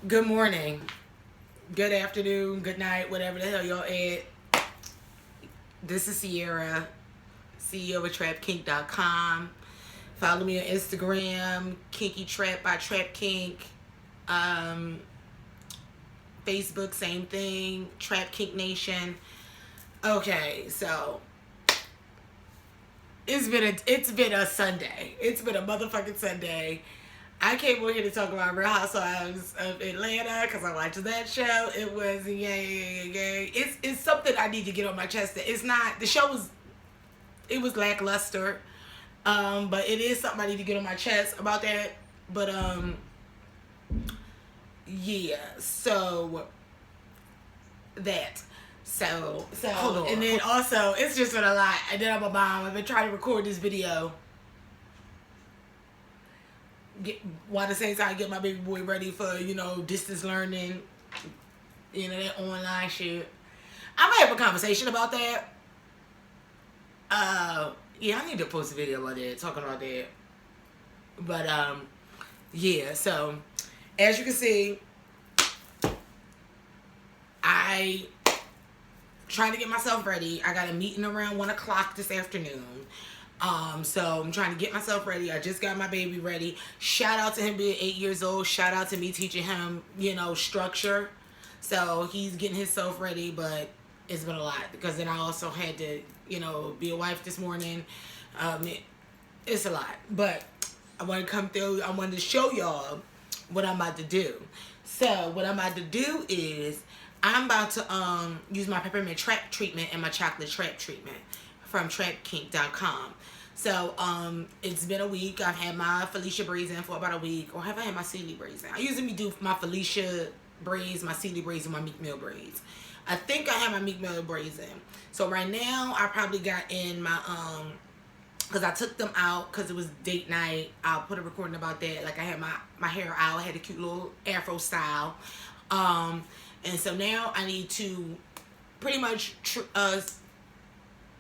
Good morning, good afternoon, good night, whatever the hell y'all at. This is Sierra, CEO of TRAPKINK.com. Follow me on Instagram, Kinky Trap by TRAPKINK. Facebook, same thing, TRAPKINK Nation. Okay, so it's been a Sunday. It's been a motherfucking Sunday. I came over here to talk about Real Housewives of Atlanta because I watched that show. It was yay. It's something I need to get on my chest. It's not the show was lackluster, but it is something I need to get on my chest about that. But yeah. So that. So and then also it's just been a lot. And then I'm a mom. I've been trying to record this video. While the same time get my baby boy ready for, distance learning, that online shit. I might have a conversation about that. Yeah, I need to post a video about that, talking about that. But, yeah, so, as you can see, I trying to get myself ready. I got a meeting around 1 o'clock this afternoon. So I'm trying to get myself ready. I just got my baby ready. Shout out to him being 8 years old. Shout out to me teaching him, structure. So he's getting himself ready, but it's been a lot because then I also had to, be a wife this morning. It's a lot, but I want to come through. I wanted to show y'all what I'm about to do. So what I'm about to do is I'm about to use my Peppermint Trap Treatment and my Chocolate Trap Treatment from TRAPKINK.com. So, it's been a week. I've had my Felicia braids in for about a week. Or have I had my Sealy braids in? I usually do my Felicia braids, my Sealy braids, and my Meek Mill braids. I think I have my Meek Mill braids in. So right now, I probably got in my, because I took them out because it was date night. I'll put a recording about that. Like I had my hair out. I had a cute little afro style. And so now I need to pretty much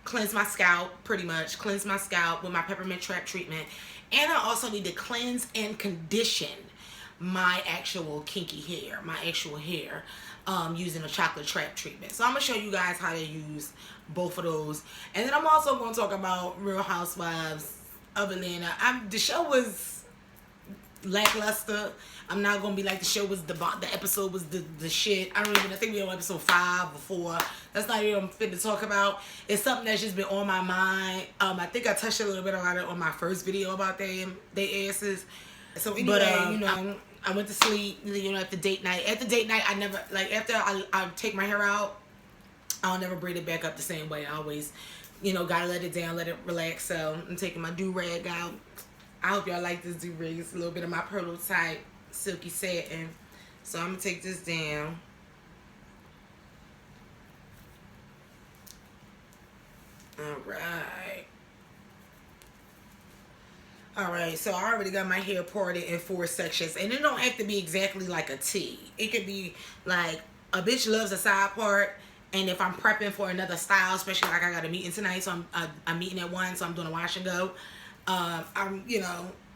cleanse my scalp, with my Peppermint Trap Treatment. And I also need to cleanse and condition my actual kinky hair, using a Chocolate Trap Treatment. So I'm going to show you guys how to use both of those. And then I'm also going to talk about Real Housewives of Atlanta. The show was lackluster. I'm not gonna be like the show was the episode was the shit. I think we on episode 5 or 4. That's not even fit to talk about. It's something that's just been on my mind. I think I touched a little bit about it on my first video about they asses. So anyway, I went to sleep. At the date night. At the date night, I never after I take my hair out, I'll never braid it back up the same way. I always, gotta let it down, let it relax. So I'm taking my do-rag out. I hope y'all like this do-rag. It's a little bit of my prototype silky satin. So I'm gonna take this down. Alright, so I already got my hair parted in 4 sections. And it don't have to be exactly like a T. It could be like a bitch loves a side part. And if I'm prepping for another style, especially like I got a meeting tonight, so I'm meeting at 1, so I'm doing a wash and go.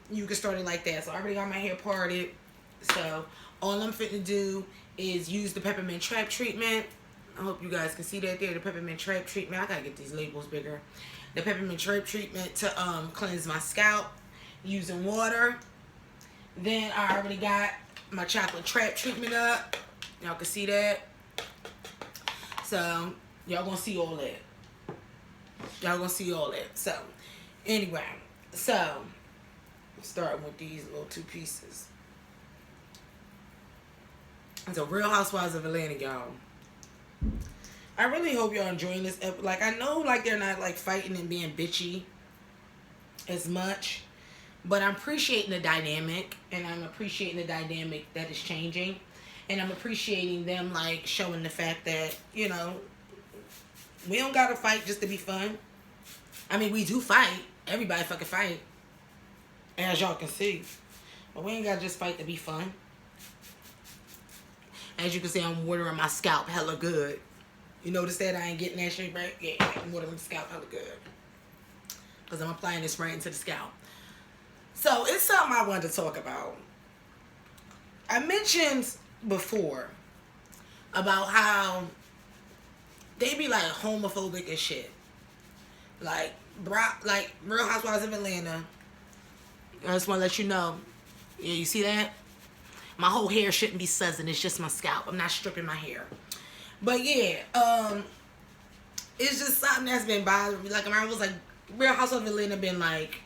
You can start it like that. So I already got my hair parted. So all I'm fit to do is use the Peppermint Trap Treatment. I hope you guys can see that there. The Peppermint Trap Treatment. I gotta get these labels bigger. The Peppermint Trap Treatment to cleanse my scalp using water. Then I already got my Chocolate Trap Treatment up. Y'all can see that. So y'all gonna see all that. So anyway, so starting with these little 2 pieces. So Real Housewives of Atlanta, y'all. I really hope y'all enjoying this episode. Like, I know, they're not, fighting and being bitchy as much. But I'm appreciating the dynamic. And I'm appreciating the dynamic that is changing. And I'm appreciating them, showing the fact that, we don't gotta fight just to be fun. I mean, we do fight. Everybody fucking fight. As y'all can see. But we ain't gotta just fight to be fun. As you can see, I'm watering my scalp hella good. You notice that I ain't getting that shit right? Yeah, I'm watering the scalp hella good. Because I'm applying this right into the scalp. So, it's something I wanted to talk about. I mentioned before about how they be like homophobic and shit. Like Real Housewives of Atlanta. I just want to let you know. Yeah, you see that? My whole hair shouldn't be suzzing. It's just my scalp. I'm not stripping my hair. But yeah, it's just something that's been bothering me. Like I was like, Real Housewives of Atlanta been like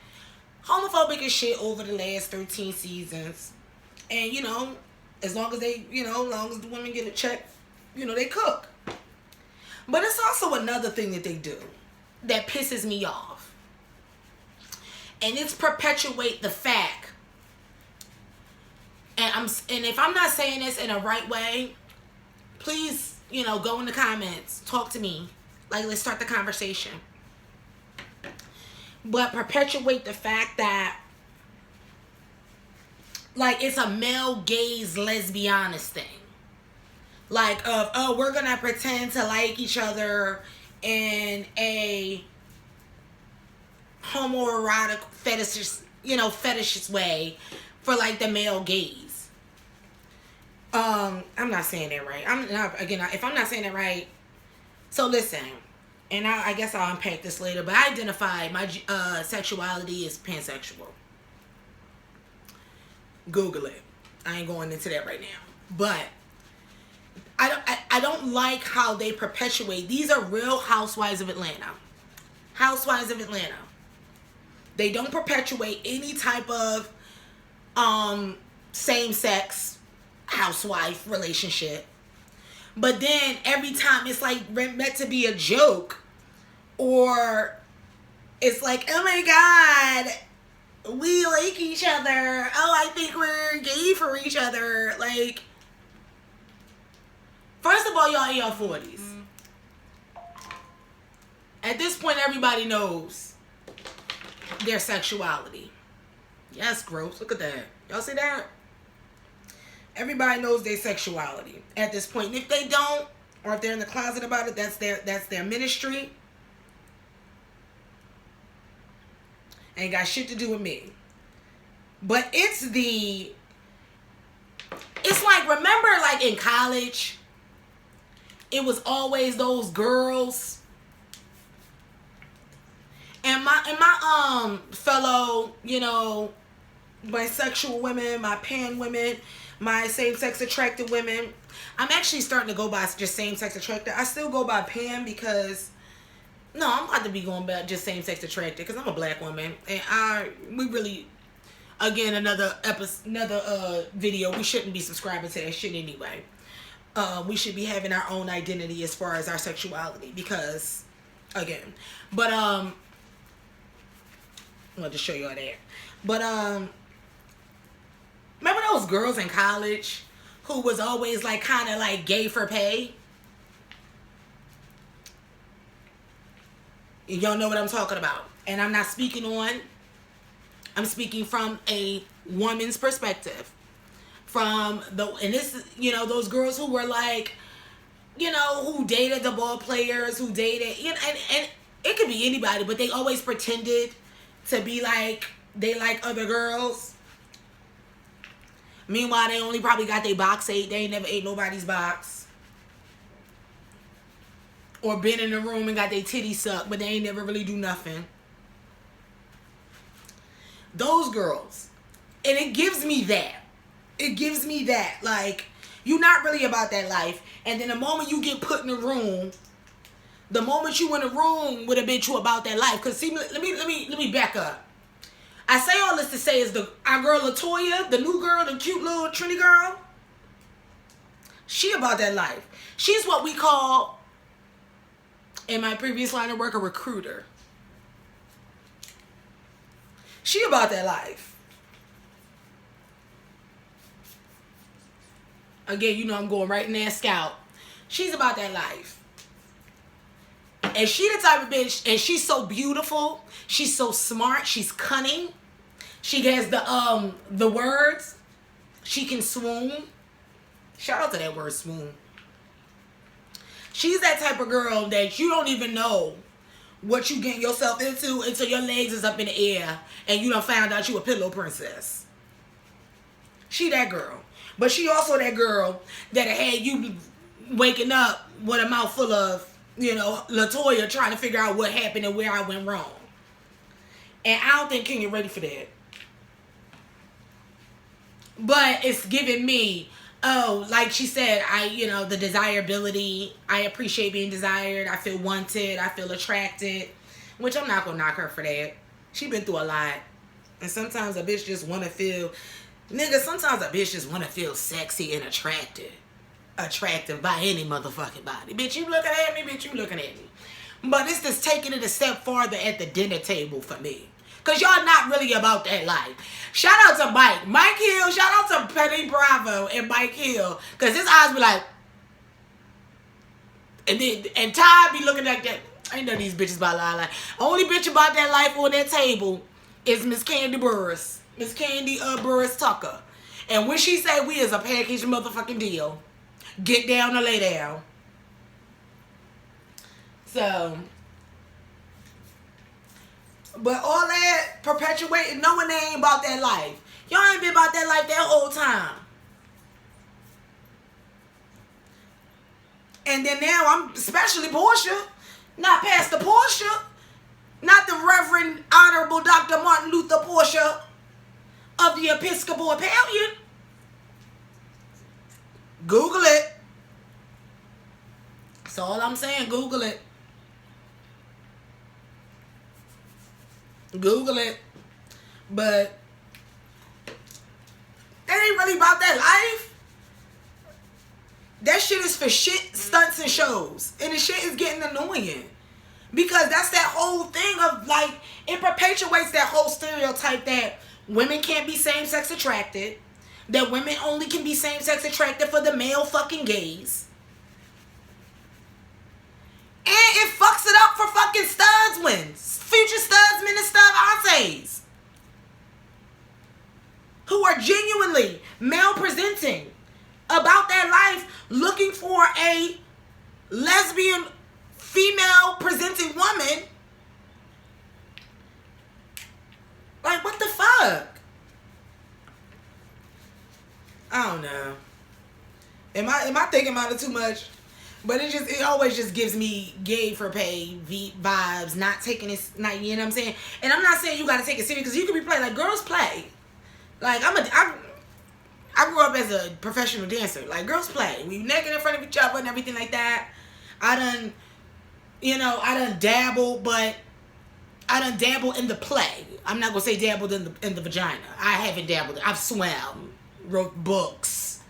homophobic and shit over the last 13 seasons. And you know, as long as they, you know, as long as the women get a check, you know, they cook. But it's also another thing that they do that pisses me off. And it's perpetuate the fact. And if I'm not saying this in a right way, please, you know, go in the comments, talk to me. Like, let's start the conversation. But perpetuate the fact that, like, it's a male gaze lesbianist thing. Like, oh, we're gonna pretend to like each other in a homoerotic fetishist way for like the male gaze. I'm not saying that right. If I'm not saying that right, so listen, and I guess I'll unpack this later, but I identify my sexuality as pansexual. Google it. I ain't going into that right now. But I don't like how they perpetuate. These are Real Housewives of Atlanta. Housewives of Atlanta. They don't perpetuate any type of same-sex housewife relationship. But then every time it's like meant to be a joke, or it's like, oh my God, we like each other. Oh, I think we're gay for each other. Like, first of all, y'all in your 40s. At this point, everybody knows their sexuality. Yes, gross. Look at that. Y'all see that? Everybody knows their sexuality at this point. And if they don't, or if they're in the closet about it, that's their ministry. Ain't got shit to do with me. But it's like, remember like in college, it was always those girls. And my fellow, you know, bisexual women, my pan women, my same-sex attracted women. I'm actually starting to go by just same-sex attracted. I still go by pan because, no, I'm about to be going by just same-sex attracted because I'm a black woman. And we really, again, another video, we shouldn't be subscribing to that shit anyway. We should be having our own identity as far as our sexuality because, again, but, I wanted to show you all that. But, remember those girls in college who was always like kind of like gay for pay? Y'all know what I'm talking about. And I'm not speaking I'm speaking from a woman's perspective. And this is, you know, those girls who were like, you know, who dated the ball players, who dated, you know, and it could be anybody, but they always pretended to be like, they like other girls. Meanwhile, they only probably got their box ate. They ain't never ate nobody's box. Or been in the room and got their titties sucked, but they ain't never really do nothing. Those girls. And it gives me that. It gives me that. Like, you're not really about that life. And then the moment you get put in a room, the moment you in a room with a bitch who about that life. Because see, let me back up. I say all this to say is our girl Latoya, the new girl, the cute little Trini girl, she about that life. She's what we call, in my previous line of work, a recruiter. She about that life. Again, you know I'm going right in that scalp. She's about that life. And she the type of bitch, and she's so beautiful. She's so smart. She's cunning. She has the words. She can swoon. Shout out to that word, swoon. She's that type of girl that you don't even know what you get yourself into until your legs is up in the air and you done found out you a pillow princess. She that girl. But she also that girl that had you waking up with a mouth full of, you know, LaToya trying to figure out what happened and where I went wrong. And I don't think Kenya ready for that. But it's giving me, oh, like she said, you know, the desirability. I appreciate being desired. I feel wanted. I feel attracted. Which I'm not going to knock her for that. She been through a lot. And sometimes a bitch just want to feel, nigga, sometimes a bitch just want to feel sexy and attractive by any motherfucking body. Bitch, you looking at me? Bitch, you looking at me? But it's just taking it a step farther at the dinner table for me. Because y'all not really about that life. Shout out to Mike. Mike Hill. Shout out to Penny Bravo and Mike Hill. Because his eyes be like... And Ty be looking like that. I ain't none of these bitches about life. Only bitch about that life on that table is Miss Candy Burris. Miss Candy Burris Tucker. And when she say we is a package motherfucking deal, get down or lay down. So... But all that perpetuating, knowing they ain't about that life. Y'all ain't been about that life that whole time. And then now I'm, especially Portia, not Pastor Portia, not the Reverend Honorable Dr. Martin Luther Portia of the Episcopalian. Google it. That's all I'm saying, Google it. Google it. But that ain't really about that life. That shit is for shit, stunts, and shows. And the shit is getting annoying. Because that's that whole thing of, like, it perpetuates that whole stereotype that women can't be same-sex attracted. That women only can be same-sex attracted for the male fucking gaze. And it fucks it up for fucking studs wins. Future studsmen and stud-aunties. Who are genuinely male-presenting about their life, looking for a lesbian, female-presenting woman. Like, what the fuck? I don't know. Am I thinking about it too much? But it always just gives me gay for pay vibes, not taking it, not, you know what I'm saying? And I'm not saying you gotta take it serious, because you can be playing, like, girls play. Like, I grew up as a professional dancer. Like, girls play. We naked in front of each other and everything like that. I done dabble, but I done dabble in the play. I'm not gonna say dabbled in the vagina. I haven't dabbled. I've swam, wrote books.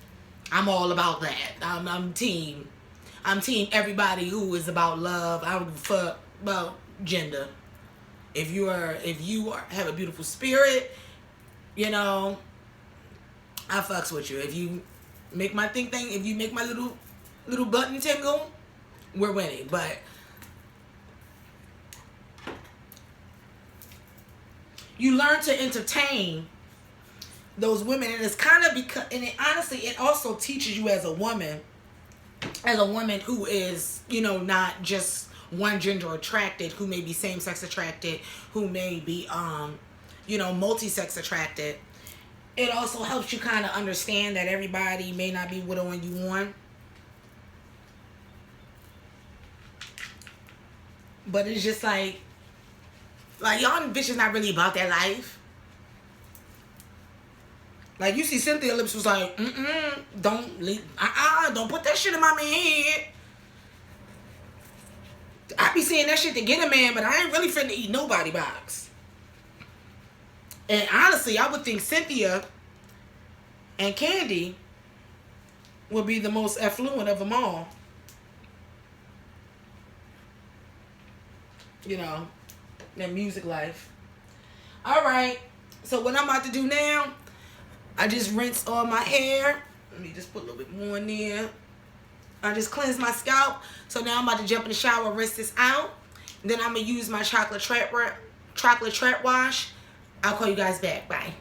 I'm all about that. I'm team everybody who is about love. I don't give a fuck about gender. If you have a beautiful spirit, you know, I fucks with you. If you make my thing, if you make my little button tingle, we're winning. But you learn to entertain those women, and it's kind of because, and honestly, it also teaches you as a woman who is, you know, not just one gender attracted, who may be same-sex attracted, who may be, you know, multi-sex attracted. It also helps you kind of understand that everybody may not be widowing you on. But it's just like y'all bitches not really about that life. Like, you see Cynthia Lips was like, don't put that shit in my man head. I be saying that shit to get a man, but I ain't really finna eat nobody box. And honestly, I would think Cynthia and Candy would be the most affluent of them all. You know, their music life. All right. So what I'm about to do now, I just rinse all my hair. Let me just put a little bit more in there. I just cleanse my scalp. So now I'm about to jump in the shower, rinse this out. Then I'm going to use my chocolate trap wash. I'll call you guys back. Bye.